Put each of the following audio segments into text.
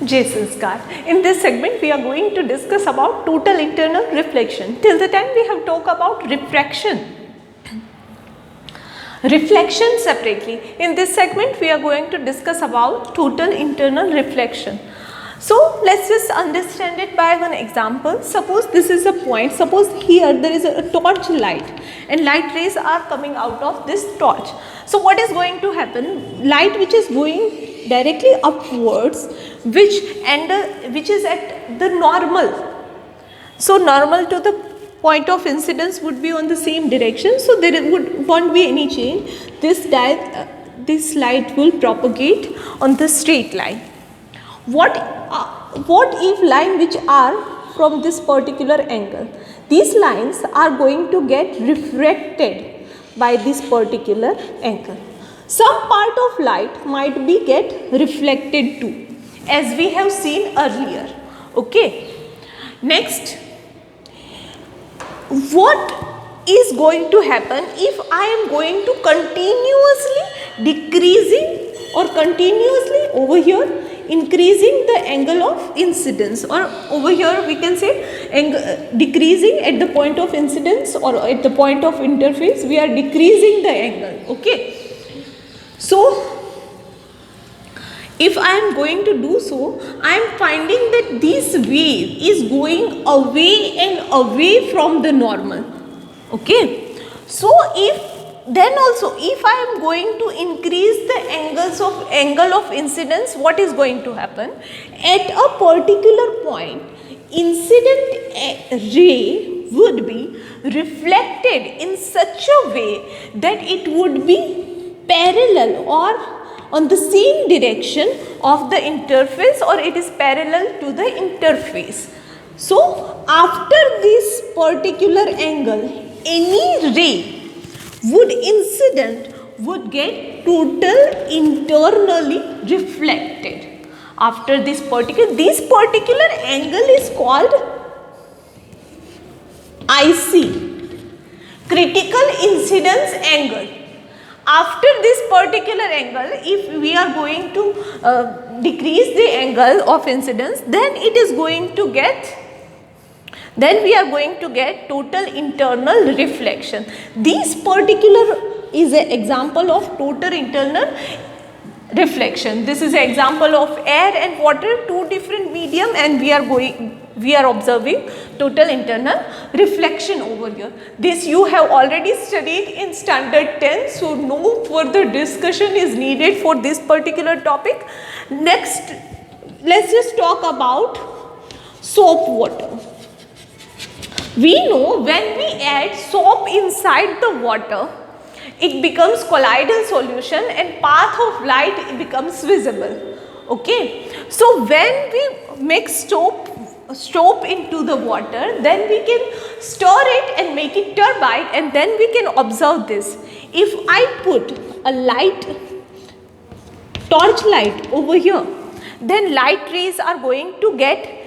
Jai Sanskar. In this segment we are going to discuss about total internal reflection. Till the time we have talked about refraction, reflection separately. In this segment we are going to discuss about total internal reflection. So let's just understand it by one example. Suppose this is a point, suppose here there is a torch light and light rays are coming out of this torch. So what is going to happen? Light which is going directly upwards, which is at the normal. So normal to the point of incidence would be on the same direction, so there won't be any change. This light will propagate on the straight line. What if line which are from this particular angle? These lines are going to get refracted by this particular angle. Some part of light might be get reflected too, as we have seen earlier. Okay. Continuously, what is going to happen if I am going to continuously decreasing or continuously over here increasing the angle of incidence, or over here we can say decreasing at the point of incidence or at the point of interface we are decreasing the angle. Okay. So if I am going to do so, I am finding that this wave is going away and away from the normal. Okay. So if I am going to increase the angle of incidence, what is going to happen? At a particular point, incident ray would be reflected in such a way that it would be parallel or on the same direction of the interface, or it is parallel to the interface. So after this particular angle, any ray would get total internally reflected. After this particular angle is called IC, critical incidence angle. After this particular angle, if we are going to decrease the angle of incidence, then we are going to get total internal reflection. This particular is an example of total internal reflection. This is an example of air and water, two different medium, and we are observing total internal reflection over here. This you have already studied in standard 10, so no further discussion is needed for this particular topic. Next, let's just talk about soap water. We know when we add soap inside the water, it becomes colloidal solution and path of light becomes visible. Okay. So when we mix soap into the water, then we can stir it and make it turbide, and then we can observe this. If I put a torch light over here, then light rays are going to get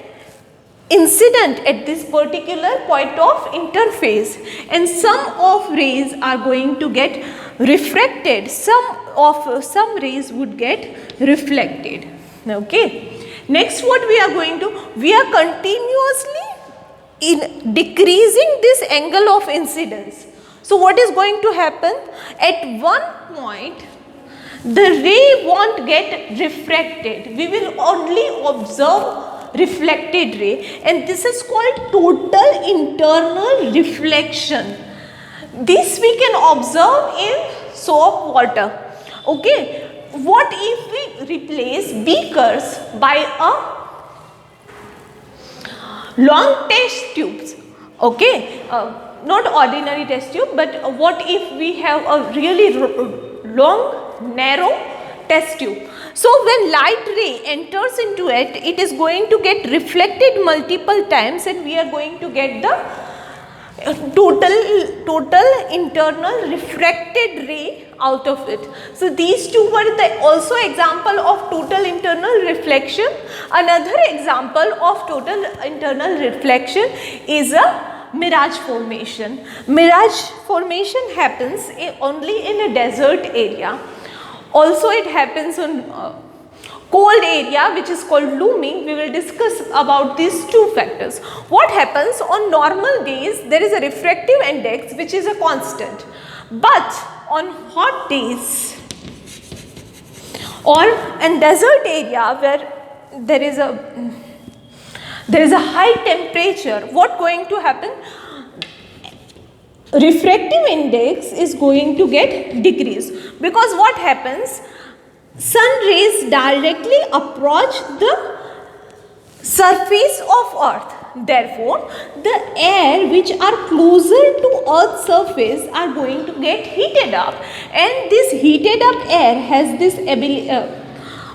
incident at this particular point of interface, and some of rays are going to get refracted, some rays would get reflected. Okay. Next, what we are going to, we are continuously decreasing this angle of incidence. So what is going to happen? At one point the ray won't get refracted, we will only observe reflected ray, and this is called total internal reflection. This we can observe in soap water. Okay. What if we replace beakers by a long test tubes? Okay. Not ordinary test tube, but what if we have a really long narrow test tube? So when light ray enters into it, it is going to get reflected multiple times, and we are going to get the total internal refracted ray out of it. So these two were also example of total internal reflection. Another example of total internal reflection is a mirage formation. Mirage formation happens only in a desert area. Also it happens on cold area which is called looming, we will discuss about these two factors. What happens on normal days, there is a refractive index which is a constant, but on hot days or in desert area where there is a high temperature, what going to happen? Refractive index is going to get decreased, because what happens, sun rays directly approach the surface of earth. Therefore, the air which are closer to earth's surface are going to get heated up, and this heated up air has this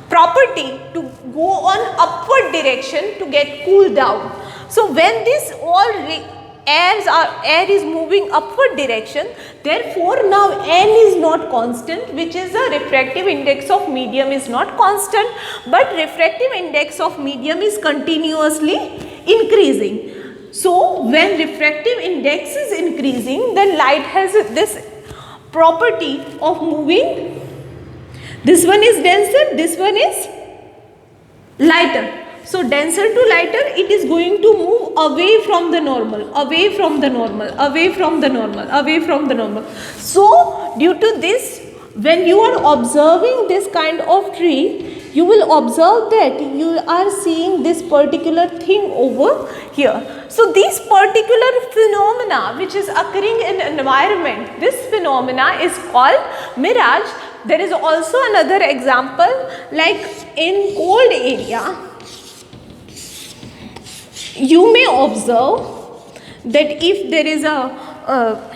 property to go on upward direction to get cooled down. So when this air is moving upward direction, therefore now n is not constant, which is the refractive index of medium is not constant, but refractive index of medium is continuously increasing. So when refractive index is increasing, then light has this property of moving. This one is denser, this one is lighter. So denser to lighter, it is going to move away from the normal, away from the normal, away from the normal, away from the normal. So due to this, when you are observing this kind of tree, you will observe that you are seeing this particular thing over here. So these particular phenomena which is occurring in environment, this phenomena is called mirage. There is also another example, like in cold area, you may observe that if there is a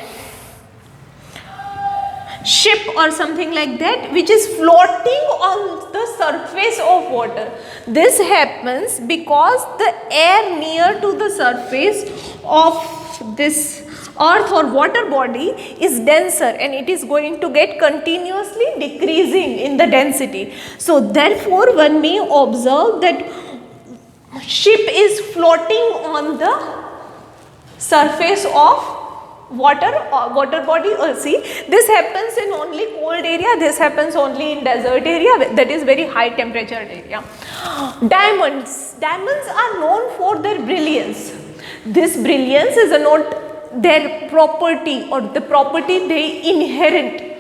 ship or something like that which is floating on the surface of water, this happens because the air near to the surface of this earth or water body is denser, and it is going to get continuously decreasing in the density. So therefore one may observe that ship is floating on the surface of water body or sea. This happens in only cold area, this happens only in desert area, that is very high temperature area. Diamonds are known for their brilliance. This brilliance is not their property or the property they inherit.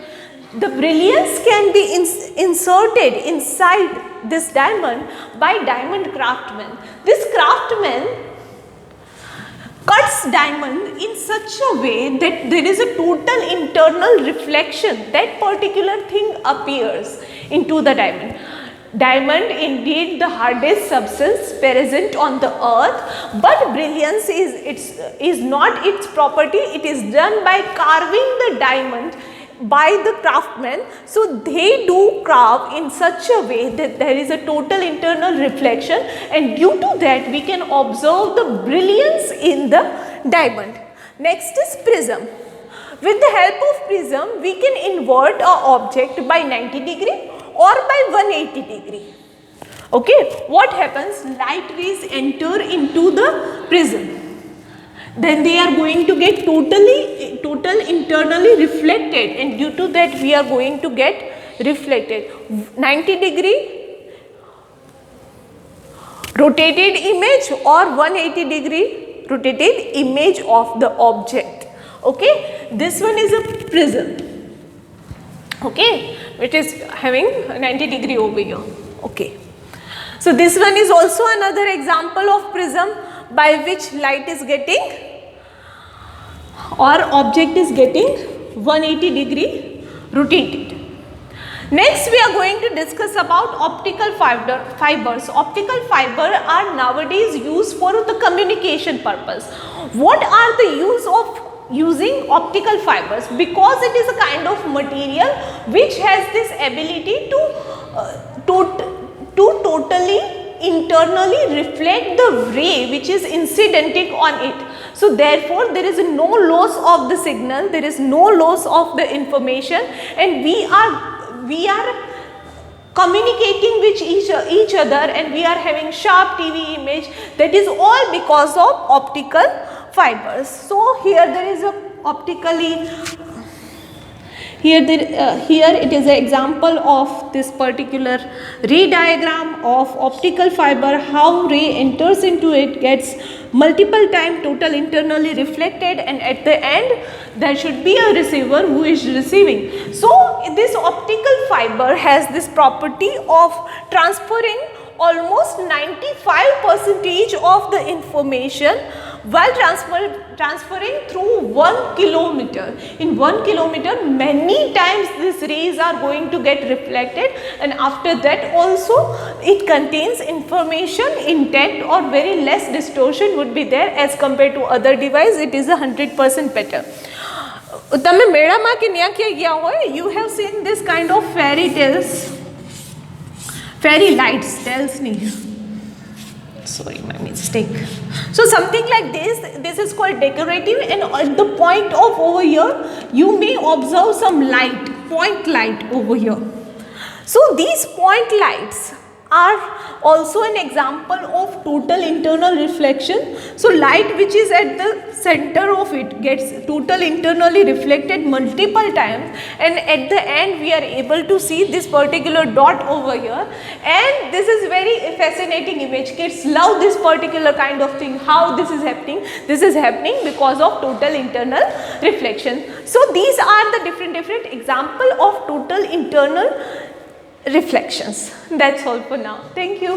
The brilliance can be inserted inside this diamond by diamond craftsman. This craftsman cuts diamond in such a way that there is a total internal reflection. That particular thing appears into the diamond. Diamond indeed the hardest substance present on the earth, but brilliance is not its property. It is done by carving the diamond by the craftsmen. So they do carve in such a way that there is a total internal reflection, and due to that we can observe the brilliance in the diamond. Next is prism. With the help of prism, we can invert an object by 90 degree or by 180 degree. Okay, what happens? Light rays enter into the prism. Then they are going to get total internally reflected, and due to that we are going to get reflected. 90 degree rotated image or 180 degree rotated image of the object. Okay, this one is a prism. Okay, which is having 90 degree over here. Okay, so this one is also another example of prism by which light is getting or object is getting 180 degree rotated. Next we are going to discuss about optical fibers. Optical fiber are nowadays used for the communication purpose. What are the use of using optical fibers? Because it is a kind of material which has this ability to totally internally reflect the ray which is incidenting on it. So therefore there is no loss of the signal, there is no loss of the information, and we are communicating with each other, and we are having sharp TV image. That is all because of optical fibers. So here there is a optically Here it is an example of this particular ray diagram of optical fiber, how ray enters into it, gets multiple time total internally reflected, and at the end there should be a receiver who is receiving. So this optical fiber has this property of transferring almost 95% of the information while transferring through 1 kilometer. In 1 kilometer, many times these rays are going to get reflected, and after that also it contains information intact, or very less distortion would be there as compared to other device. It is 100% better. તમે મેળામાં કે ન્યા ક્યાં ગયા હોય, you have seen this kind of fairy tales, fairy lights, tells me. Sorry, my mistake. So something like this is called decorative, and at the point of over here, you may observe some light, point light over here. So these point lights are also an example of total internal reflection. So light which is at the center of it gets total internally reflected multiple times, and at the end we are able to see this particular dot over here, and this is very fascinating image. Kids love this particular kind of thing. How this is happening? This is happening because of total internal reflection. So these are the different example of total internal reflections. That's all for now. Thank you.